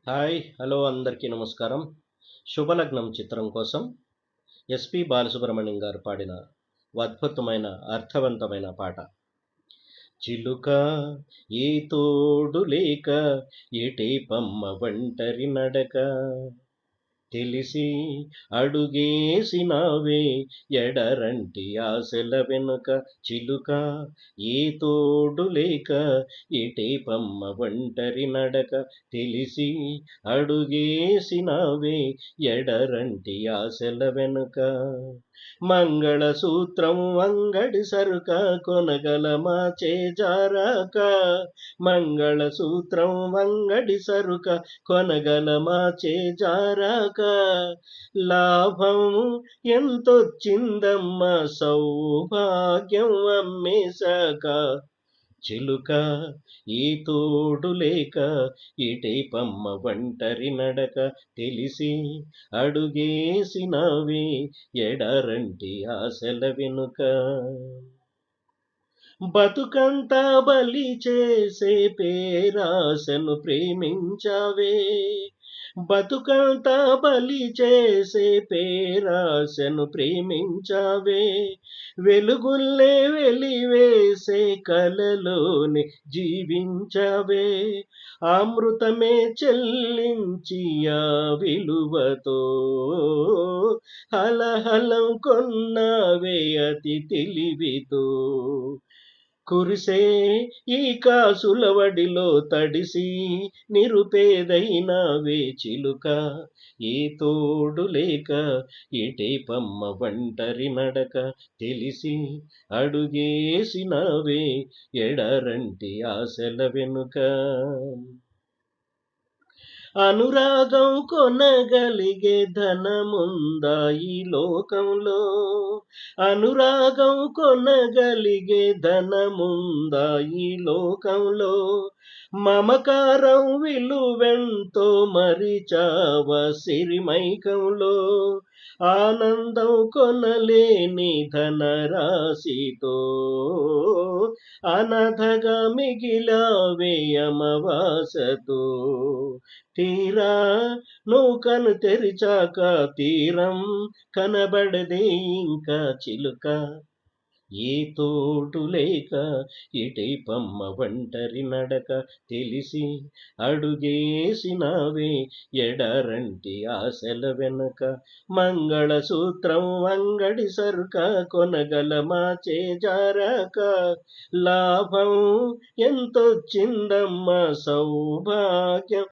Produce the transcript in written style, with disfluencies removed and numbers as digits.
Hi hello అందరికీ నమస్కారం. 'శుభలగ్నం' చిత్రం కోసం ఎస్పి బాలసుబ్రహ్మణ్యం గారు పాడిన అద్భుతమైన అర్థవంతమైన పాట. చిలుక ఏ తోడు లేక ఏటే పమ్మ ఒంటరి నడక తెలిసి అడుగేసినావే ఎడరంటి ఆశల వెనుక. చిలుక ఏ తోడు లేక ఏటే పమ్మ ఒంటరి నడక తెలిసి అడుగేసినావే ఎడరంటి ఆశల వెనుక. మంగళసూత్రం అంగడి సరుక కొనగలమా చేజారాక. మంగళసూత్రం అంగడి సరుక కొనగలమా చేజారాక. లాభం ఎంతొచ్చిందమ్మ సౌభాగ్యం అమ్మేశాక. చిలుక ఈ తోడు లేక ఇటే పమ్మ ఒంటరి నడక తెలిసి అడుగేసినావే ఎడరంటి ఆశల వెనుక. బతుకంతా బలి చేసే పేరాశను ప్రేమించావే. బతుకంతా బలి చేసే పేరాశను ప్రేమించావే. వెలుగుల్లే వెలివేసే కలలోనే జీవించావే. అమృతమే చెల్లించి ఆ విలువతో హలహలం కొన్నావే అతి తెలివితో. కురిసే ఈ కాసుల వడిలో తడిసి నిరుపేదైనావే. చిలుక ఏ తోడు లేక ఏటే పమ్మ ఒంటరి నడక తెలిసి అడుగేసినావే ఎడరంటి ఆశల వెనుక. అనురాగం కొనగలిగే ధనముందా ఈ లోకంలో. అనురాగం కొనగలిగే ధనముందా ఈ లోకంలో. మమకారం విలువెంతో మరిచావ సిరిమైకంలో. ఆనందం కొనలేని ధనరాశితో అనధగా మిగిలావే అమవాసతో. తీరా నువ్వు కను తెరిచాక తీరం కనబడదే ఇంకా. చిలుక ఏ తోడు లేక ఇటే పమ్మ ఒంటరి నడక తెలిసి అడుగేసినావే ఎడరంటి ఆశల వెనుక. మంగళసూత్రం అంగడి సరుక కొనగలమా చేజారాక. లాభం ఎంతొచ్చిందమ్మ సౌభాగ్యం